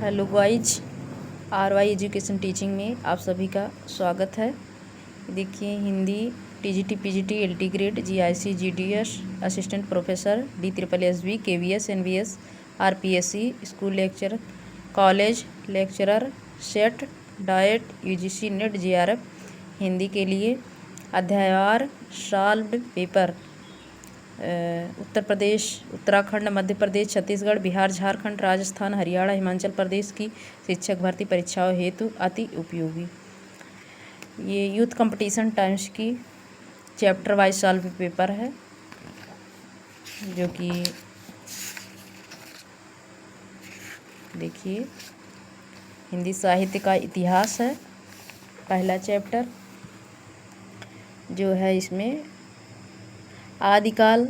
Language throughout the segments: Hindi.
Hello guys, RY education teaching में आप सभी का स्वागत है। देखिए Hindi TGT PGT LT grade GIC GDS assistant professor DSSB KVS NVS RPSC school lecture college lecturer set diet UGC net JRF Hindi के लिए अध्यायवार सॉल्व्ड पेपर उत्तर प्रदेश, उत्तराखंड, मध्य प्रदेश, छत्तीसगढ़, बिहार, झारखंड, राजस्थान, हरियाणा, हिमाचल प्रदेश की शिक्षक भर्ती परीक्षाओं हेतु अति उपयोगी। ये यूथ कंपटीशन टाइम्स की चैप्टर वाइज सॉल्व पेपर है, जो कि देखिए हिंदी साहित्य का इतिहास है। पहला चैप्टर जो है इसमें आदिकाल,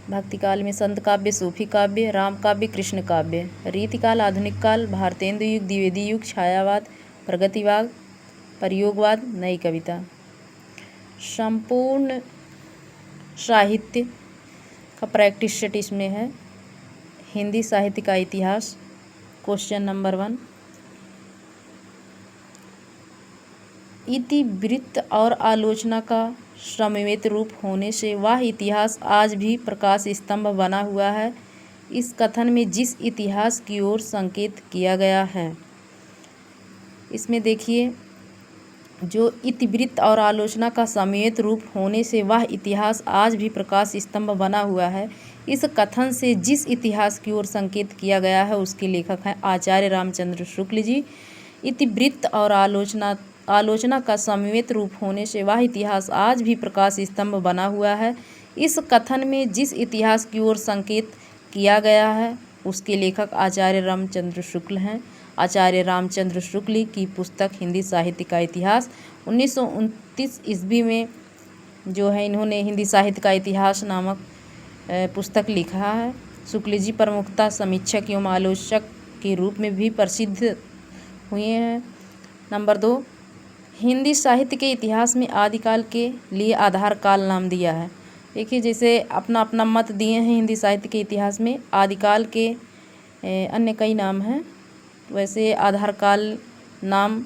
भक्तिकाल में संत काव्य, सूफी काव्य, राम काव्य, कृष्ण काव्य, रीतिकाल, आधुनिक काल, भारतेंदु युग, द्विवेदी युग, छायावाद, प्रगतिवाद, प्रयोगवाद, नई कविता। संपूर्ण साहित्य का प्रैक्टिस सेट इसमें है। हिंदी साहित्य का इतिहास। क्वेश्चन नंबर 1, इतिवृत्त और आलोचना का समन्वित रूप होने से वह इतिहास आज भी प्रकाश स्तंभ बना हुआ है। इस कथन में जिस इतिहास की ओर संकेत किया गया है, इसमें देखिए जो इतिवृत्त और आलोचना का समन्वित रूप होने से वह इतिहास आज भी प्रकाश स्तंभ बना हुआ है। इस कथन से जिस इतिहास की ओर संकेत किया गया है उसके लेखक हैं आचार्य रामचंद्र शुक्ल जी। इतिवृत्त और आलोचना का समन्वित रूप होने से वह इतिहास आज भी प्रकाश स्तंभ बना हुआ है। इस कथन में जिस इतिहास की ओर संकेत किया गया है उसके लेखक आचार्य रामचंद्र शुक्ल हैं। आचार्य रामचंद्र शुक्ल की पुस्तक हिंदी साहित्य का इतिहास 1929 ईस्वी में जो है इन्होंने हिंदी साहित्य का इतिहास नामक पुस्तक लिखा है। शुक्ल जी प्रमुखतः समीक्षक एवं आलोचक के रूप में भी प्रसिद्ध हुए हैं। नंबर 2, हिंदी साहित्य के इतिहास में आदिकाल के लिए आधार काल नाम दिया है। देखिए जैसे अपना अपना मत दिए हैं हिंदी साहित्य के इतिहास में, आदिकाल के अन्य कई नाम हैं, वैसे आधार काल नाम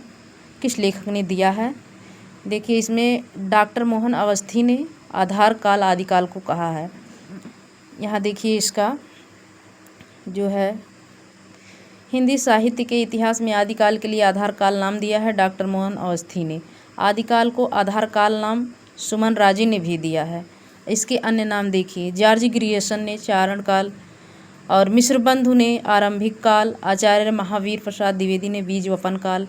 किस लेखक ने दिया है। देखिए इसमें डॉक्टर मोहन अवस्थी ने आधार काल आदिकाल को कहा है। यहाँ देखिए इसका जो है हिंदी साहित्य के इतिहास में आदिकाल के लिए आधार काल नाम दिया है डॉक्टर मोहन अवस्थी ने। आदिकाल को आधार काल नाम सुमन राजे ने भी दिया है। इसके अन्य नाम देखिए, जॉर्ज ग्रियर्सन ने चारण काल और मिश्र बंधु ने आरंभिक काल, आचार्य महावीर प्रसाद द्विवेदी ने बीज वपन काल,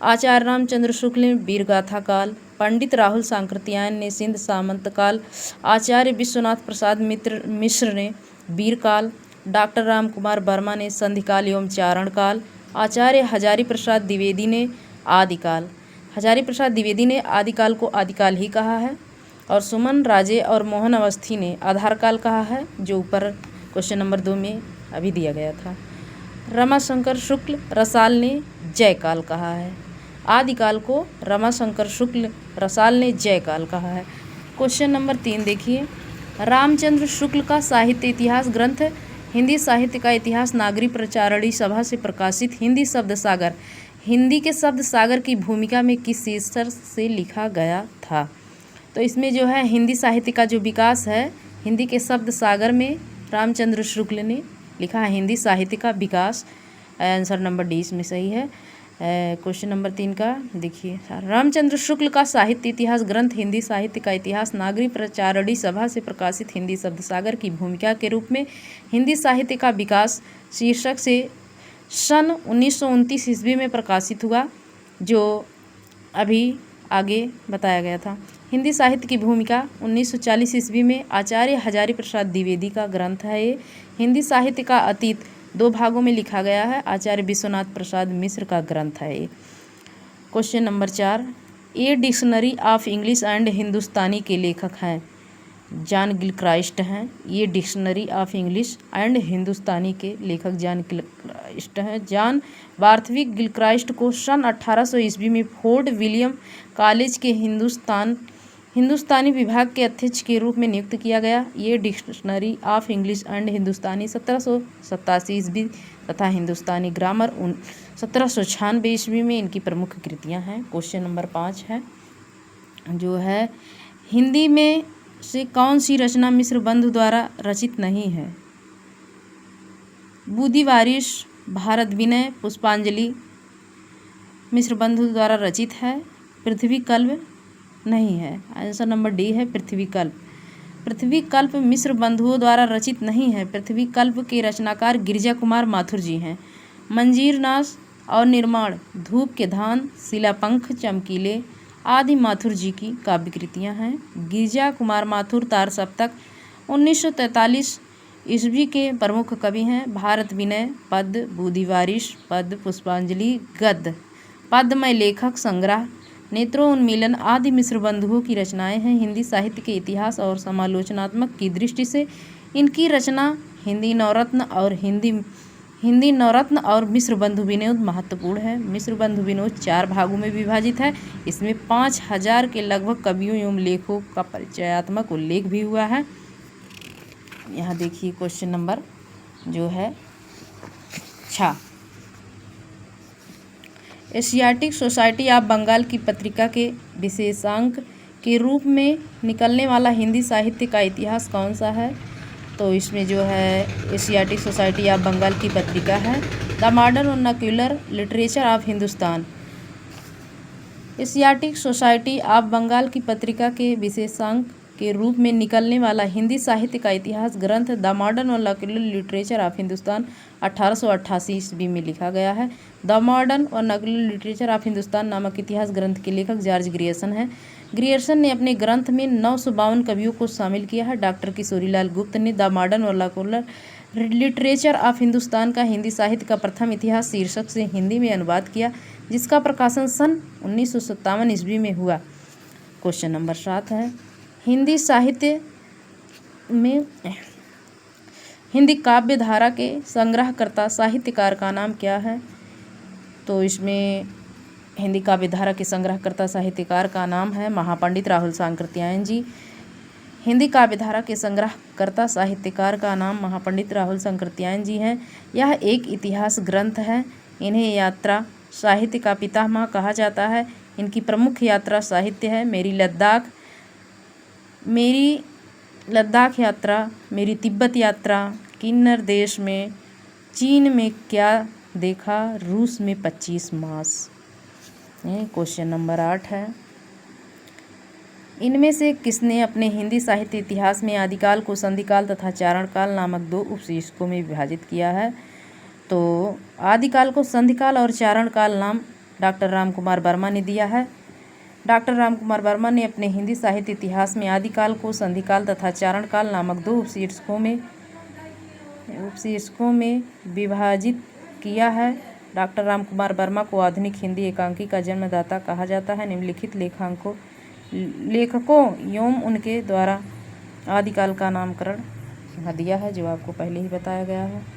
आचार्य रामचंद्र शुक्ल ने वीरगाथा काल, पंडित राहुल सांकृत्यायन ने सिंध सामंत काल, आचार्य विश्वनाथ प्रसाद मिश्र ने वीर काल, डॉक्टर राम कुमार वर्मा ने संधिकाल एवं चारण काल, आचार्य हजारी प्रसाद द्विवेदी ने आदिकाल। हजारी प्रसाद द्विवेदी ने आदिकाल को आदिकाल ही कहा है और सुमन राजे और मोहन अवस्थी ने आधार काल कहा है, जो ऊपर क्वेश्चन नंबर 2 में अभी दिया गया था। रमाशंकर शुक्ल रसाल ने जयकाल कहा है। आदिकाल को रमाशंकर शुक्ल रसाल ने जयकाल कहा है। क्वेश्चन नंबर 3 देखिए, रामचंद्र शुक्ल का साहित्य इतिहास ग्रंथ हिंदी साहित्य का इतिहास नागरी प्रचारणी सभा से प्रकाशित हिंदी शब्द सागर, हिंदी के शब्द सागर की भूमिका में किस शीर्षक से लिखा गया था। तो इसमें जो है हिंदी साहित्य का जो विकास है, हिंदी के शब्द सागर में रामचंद्र शुक्ल ने लिखा है हिंदी साहित्य का विकास। आंसर नंबर डी इसमें सही है। क्वेश्चन नंबर 3 का देखिए, रामचंद्र शुक्ल का साहित्य इतिहास ग्रंथ हिंदी साहित्य का इतिहास नागरी प्रचारणी सभा से प्रकाशित हिंदी शब्द सागर की भूमिका के रूप में हिंदी साहित्य का विकास शीर्षक से सन 1929 ईस्वी में प्रकाशित हुआ, जो अभी आगे बताया गया था। हिंदी साहित्य की भूमिका 1940 ईस्वी में आचार्य हजारी प्रसाद द्विवेदी का ग्रंथ है। ये हिंदी साहित्य का अतीत 2 भागों में लिखा गया है। आचार्य विश्वनाथ प्रसाद मिश्र का ग्रंथ है ये। Question number 4, a dictionary of English and Hindustani के लेखक हैं जॉन गिलक्राइस्ट हैं। ये dictionary of English and Hindustani के लेखक जॉन गिलक्राइस्ट हैं। जॉन वार्थविक गिलक्राइस्ट को सन 1800 ईस्वी में फोर्ट विलियम कॉलेज के हिंदुस्तानी विभाग के अध्यक्ष के रूप में नियुक्त किया गया। ये डिक्शनरी ऑफ इंग्लिश एंड हिंदुस्तानी 1787 ईस्वी तथा हिंदुस्तानी ग्रामर 1796 ईस्वी में इनकी प्रमुख कृतियां हैं। क्वेश्चन नंबर 5 है जो है हिंदी में से कौन सी रचना मिश्र बंधु द्वारा रचित नहीं है? बूदी वारिश, भारत विनय, पुष्पांजलि मिश्र बंधु द्वारा रचित है। पृथ्वी कल्प नहीं है। आंसर नंबर डी है पृथ्वी कल्प। पृथ्वी कल्प मिश्र बंधुओं द्वारा रचित नहीं है। पृथ्वी कल्प के रचनाकार गिरिजा कुमार माथुर जी हैं। मंजीर नाश और निर्माण, धूप के धान, शिलापंख, चमकीले आदि माथुर जी की काव्य कृतियाँ हैं। गिरिजा कुमार माथुर तार सप्तक 1943 ईस्वी के प्रमुख कवि हैं। भारत विनय, पद्य, बूदी वारिश, पद्य, पुष्पांजलि, गद्य, पद्यमय लेखक संग्रह, नेत्रोन्मीलन आदि मिश्र बंधुओं की रचनाएं हैं। हिंदी साहित्य के इतिहास और समालोचनात्मक की दृष्टि से इनकी रचना हिंदी नवरत्न और मिश्र बंधु विनोद महत्वपूर्ण है। मिश्र बंधु विनोद 4 भागों में विभाजित है। इसमें 5000 के लगभग कवियों एवं लेखकों का परिचयात्मक उल्लेख भी हुआ है। यहाँ देखिए क्वेश्चन नंबर जो है 6। एशियाटिक सोसाइटी ऑफ बंगाल की पत्रिका के विशेषांक के रूप में निकलने वाला हिंदी साहित्य का इतिहास कौन सा है? तो इसमें जो है एशियाटिक सोसाइटी ऑफ बंगाल की पत्रिका है। The modern vernacular literature of Hindustan. Asiatic Society of Bengal की पत्रिका के विशेषांक के रूप में निकलने वाला हिंदी साहित्य का इतिहास ग्रंथ the modern vernacular literature of Hindustan 1888 ईस्वी में लिखा गया है। The modern vernacular literature of Hindustan नामक इतिहास ग्रंथ के लेखक जॉर्ज ग्रियर्सन हैं। ग्रियर्सन ने अपने ग्रंथ में 952 कवियों को शामिल किया है। डॉक्टर किशोरीलाल गुप्त ने the modern vernacular literature of Hindustan का हिंदी साहित्य का प्रथम इतिहास शीर्षक से हिंदी में अनुवाद किया, जिसका प्रकाशन सन 1957 ईस्वी में हुआ। क्वेश्चन नंबर 7 है हिंदी साहित्य में हिंदी काव्य धारा के संग्रहकर्ता साहित्यकार का नाम क्या है? तो इसमें हिंदी काव्य धारा के संग्रहकर्ता साहित्यकार का नाम है महापंडित राहुल सांकृत्यायन जी। हिंदी काव्य धारा के संग्रहकर्ता साहित्यकार का नाम महापंडित राहुल सांकृत्यायन जी हैं। यह एक इतिहास ग्रंथ है। इन्हें यात्रा साहित्य का पितामह कहा जाता है। इनकी प्रमुख यात्रा साहित्य है मेरी लद्दाख यात्रा, मेरी तिब्बत यात्रा, किन्नर देश में, चीन में क्या देखा, रूस में 25 मास। क्वेश्चन नंबर 8 है इनमें से किसने अपने हिंदी साहित्य इतिहास में आदिकाल को संधिकाल तथा चारणकाल नामक 2 उपशीर्षकों में विभाजित किया है? तो आदिकाल को संधिकाल और चारणकाल नाम डॉक्टर रामकुमार वर्मा ने दिया है। डॉक्टर रामकुमार वर्मा ने अपने हिंदी साहित्य इतिहास में आदिकाल को संधिकाल तथा चारणकाल नामक 2 उपशीर्षकों में विभाजित किया है। डॉक्टर रामकुमार वर्मा को आधुनिक हिंदी एकांकी का जन्मदाता कहा जाता है। निम्नलिखित लेखकों एवं उनके द्वारा आदिकाल का नामकरण दिया है, जो आपको पहले ही बताया गया है।